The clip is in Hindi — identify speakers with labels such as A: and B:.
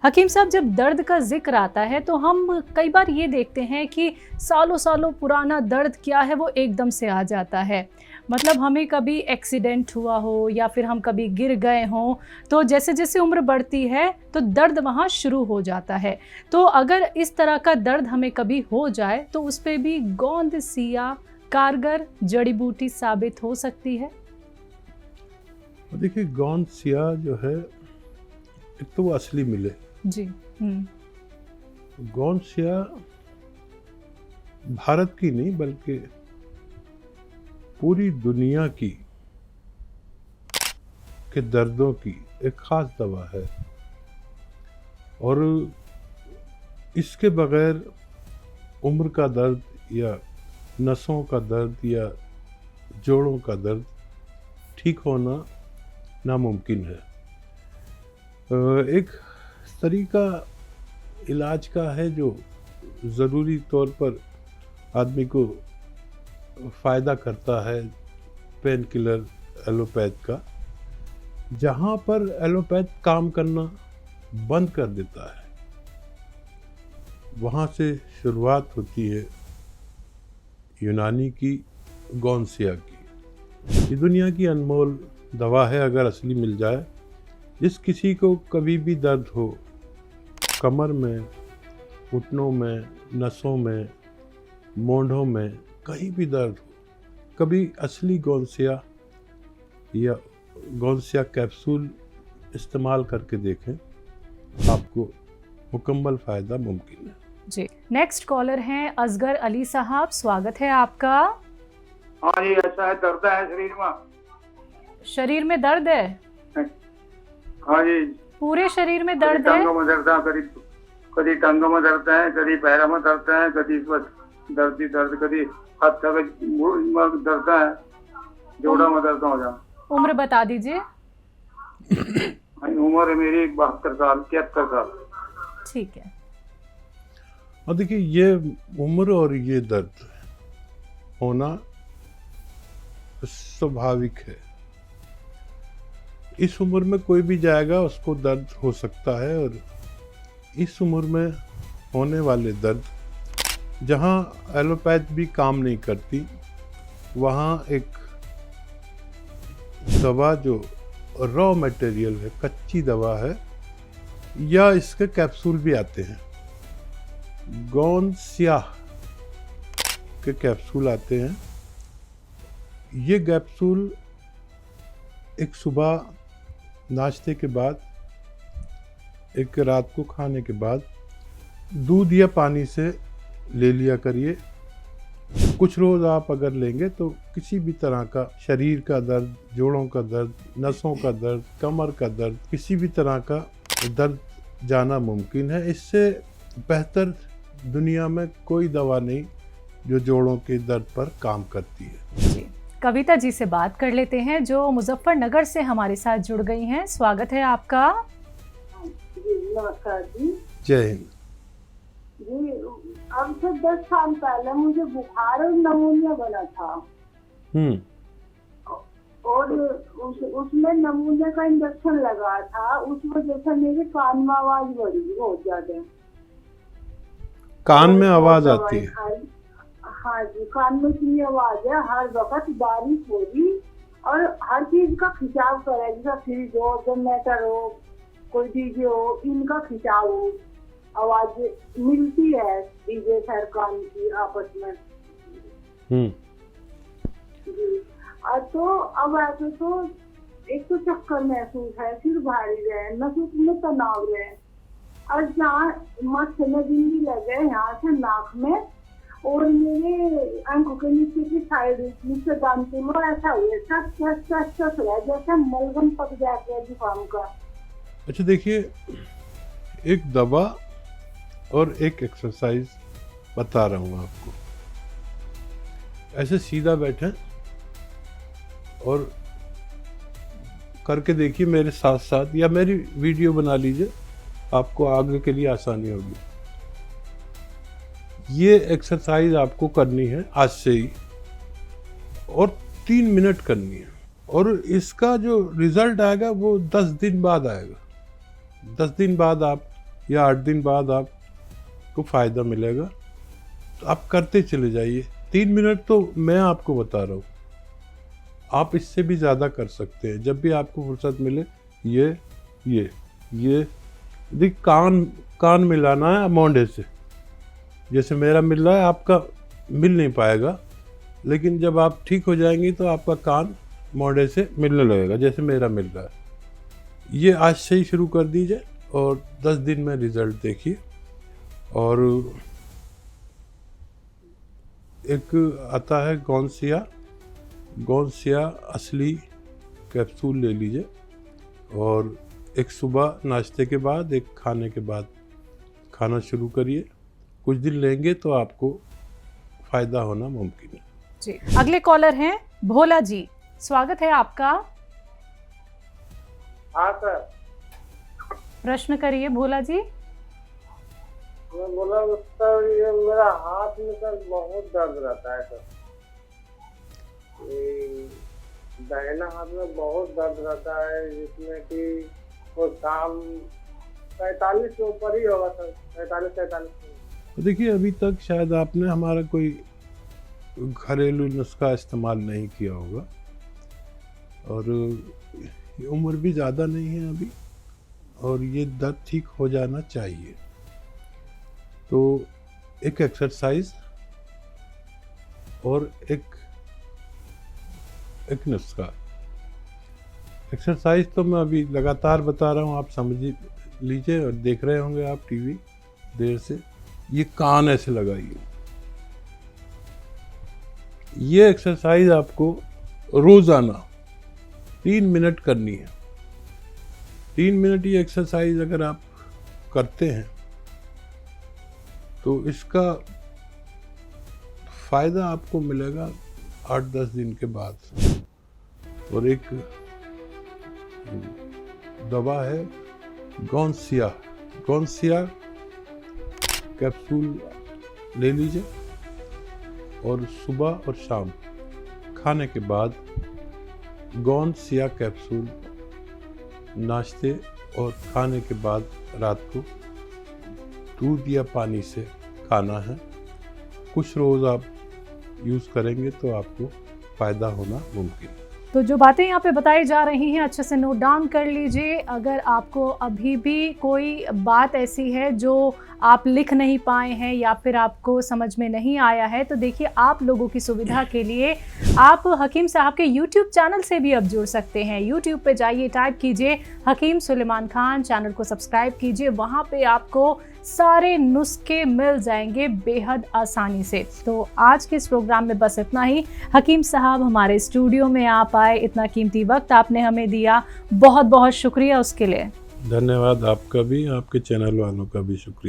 A: हकीम साहब, जब दर्द का जिक्र आता है तो हम कई बार ये देखते हैं कि सालों सालों पुराना दर्द क्या है वो एकदम से आ जाता है। मतलब हमें कभी एक्सीडेंट हुआ हो या फिर हम कभी गिर गए हों, तो जैसे जैसे उम्र बढ़ती है तो दर्द वहाँ शुरू हो जाता है। तो अगर इस तरह का दर्द हमें कभी हो जाए तो उस पे भी गोंद सिया कारगर जड़ी बूटी साबित हो सकती है।
B: देखिए, गोंद सिया जो है, एक तो वो असली मिले।
A: जी।
B: गोंद सिया भारत की नहीं बल्कि पूरी दुनिया की के दर्दों की एक खास दवा है, और इसके बगैर उम्र का दर्द या नसों का दर्द या जोड़ों का दर्द ठीक होना नामुमकिन है। एक तरीका इलाज का है जो ज़रूरी तौर पर आदमी को फ़ायदा करता है, पेन किलर एलोपैथ का। जहाँ पर एलोपैथ काम करना बंद कर देता है, वहाँ से शुरुआत होती है यूनानी की गोंद सिया की। ये दुनिया की अनमोल दवा है, अगर असली मिल जाए। जिस किसी को कभी भी दर्द हो, कमर में, घुटनों में, नसों में, मोंढों में, कहीं भी दर्द हो, कभी असली गोंद सिया या गोंद सिया कैप्सूल इस्तेमाल करके देखें, आपको मुकम्मल फ़ायदा मुमकिन है।
A: जी, नेक्स्ट कॉलर हैं असगर अली साहब, स्वागत है आपका।
C: हाँ जी, ऐसा है, दर्द है शरीर में।
A: शरीर में दर्द है?
C: हाँ जी,
A: पूरे शरीर में दर्द है?
C: टांगों में दर्द है, कभी टांगों में दर्द है, कभी पैरों में दर्द है, कभी दर्द ही दर्द, कभी हाथ तक दर्द है, जोड़ों में दर्द हो जाए।
A: उम्र बता दीजिए।
C: उम्र है मेरी 72 साल, 73 साल।
A: ठीक है।
B: और देखिए, ये उम्र और ये दर्द होना स्वाभाविक है। इस उम्र में कोई भी जाएगा उसको दर्द हो सकता है, और इस उम्र में होने वाले दर्द, जहाँ एलोपैथ भी काम नहीं करती, वहाँ एक दवा जो रॉ मटेरियल है, कच्ची दवा है, या इसके कैप्सूल भी आते हैं। गोंद सिया के कैप्सूल आते हैं। ये कैप्सूल एक सुबह नाश्ते के बाद, एक रात को खाने के बाद दूध या पानी से ले लिया करिए। कुछ रोज़ आप अगर लेंगे तो किसी भी तरह का शरीर का दर्द, जोड़ों का दर्द, नसों का दर्द, कमर का दर्द, किसी भी तरह का दर्द जाना मुमकिन है। इससे बेहतर दुनिया में कोई दवा नहीं जो जोड़ों के दर्द पर काम करती है।
A: जी, कविता जी से बात कर लेते हैं जो मुजफ्फरनगर से हमारे साथ जुड़ गई हैं। स्वागत है आपका।
D: नमस्कार जी।
B: जय हिंद
D: जी, अब से 10 साल पहले मुझे बुखार और नमूनिया बना था, और उसमें नमूनिया का इंजेक्शन लगा था। उस वजह से मेरे कान में आवाज बढ़ी बहुत ज्यादा।
B: कान में आवाज आती है?
D: हाँ जी, कान में इतनी आवाज है, हर वक्त बारिश हो रही, और हर चीज का खिंचाव करे, जैसा फ्रिज हो, जनरेटर हो, कोई डीजे हो, इनका खिंचाव हो, आवाज मिलती है डीजे सर कान की आपस में। जी, तो अब ऐसे तो एक तो चक्कर महसूस है, सिर भारी रहे, नसों में तनाव रहे, और जहाँ मस्से में बिंदी लगे यहाँ से नाक में, और मेरे आंखों के नीचे की साइड नीचे दांतों में ऐसा हुआ चस जैसे मलगम पक जाते हैं जुकाम का।
B: अच्छा, देखिए, एक दवा और एक एक्सरसाइज बता रहा हूँ आपको। ऐसे सीधा बैठें और करके देखिए मेरे साथ साथ, या मेरी वीडियो बना लीजिए, आपको आगे के लिए आसानी होगी। ये एक्सरसाइज आपको करनी है आज से ही, और 3 मिनट करनी है, और इसका जो रिजल्ट आएगा वो 10 दिन बाद आएगा। 10 दिन बाद आप या 8 दिन बाद आपको फ़ायदा मिलेगा। तो आप करते चले जाइए। 3 मिनट तो मैं आपको बता रहा हूँ, आप इससे भी ज़्यादा कर सकते हैं। जब भी आपको फुर्सत मिले ये देख, कान मिलाना है मोंढे से, जैसे मेरा मिल रहा है आपका मिल नहीं पाएगा, लेकिन जब आप ठीक हो जाएंगी तो आपका कान मोंढे से मिलने लगेगा जैसे मेरा मिल रहा है। ये आज से ही शुरू कर दीजिए और 10 दिन में रिजल्ट देखिए। और एक आता है गौनसिया असली कैप्सूल ले लीजिए, और एक सुबह नाश्ते के बाद, एक खाने के बाद खाना शुरू करिए। कुछ दिन लेंगे तो आपको फ़ायदा होना मुमकिन है।
A: जी, अगले कॉलर हैं भोला जी, स्वागत है आपका।
C: हाँ सर,
A: प्रश्न करिए भोला जी।
C: मैं बोला सर, ये मेरा हाथ में सर बहुत दर्द रहता है सर। दाहिना हाथ में बहुत दर्द रहता है, जिसमें कि वो शाम 45 के ऊपर ही होगा सर, 45।
B: देखिए, अभी तक शायद आपने हमारा कोई घरेलू नुस्खा इस्तेमाल नहीं किया होगा, और उम्र भी ज़्यादा नहीं है अभी, और ये दर्द ठीक हो जाना चाहिए। तो एक एक्सरसाइज और एक नुस्खा। एक्सरसाइज तो मैं अभी लगातार बता रहा हूँ, आप समझ लीजिए, और देख रहे होंगे आप टीवी देर से। ये कान ऐसे लगाइए। ये एक्सरसाइज आपको रोजाना 3 मिनट करनी है। 3 मिनट ये एक्सरसाइज अगर आप करते हैं तो इसका फ़ायदा आपको मिलेगा 8-10 दिन के बाद। और एक दवा है गौनसिया कैप्सूल ले लीजिए, और सुबह और शाम खाने के बाद गौनसिया कैप्सूल नाश्ते और खाने के बाद रात को दूध या पानी से खाना है। कुछ रोज़ आप यूज़ करेंगे तो आपको फ़ायदा होना मुमकिन है।
A: तो जो बातें यहाँ पे बताई जा रही हैं अच्छे से नोट डाउन कर लीजिए। अगर आपको अभी भी कोई बात ऐसी है जो आप लिख नहीं पाए हैं या फिर आपको समझ में नहीं आया है, तो देखिए, आप लोगों की सुविधा के लिए आप हकीम साहब के YouTube चैनल से भी अब जुड़ सकते हैं। YouTube पे जाइए, टाइप कीजिए हकीम सुलेमान खान, चैनल को सब्सक्राइब कीजिए। वहाँ पे आपको सारे नुस्खे मिल जाएंगे बेहद आसानी से। तो आज के इस प्रोग्राम में बस इतना ही। हकीम साहब, हमारे स्टूडियो में आप आए, इतना कीमती वक्त आपने हमें दिया, बहुत बहुत शुक्रिया उसके लिए।
B: धन्यवाद आपका भी, आपके चैनल वालों का भी शुक्रिया।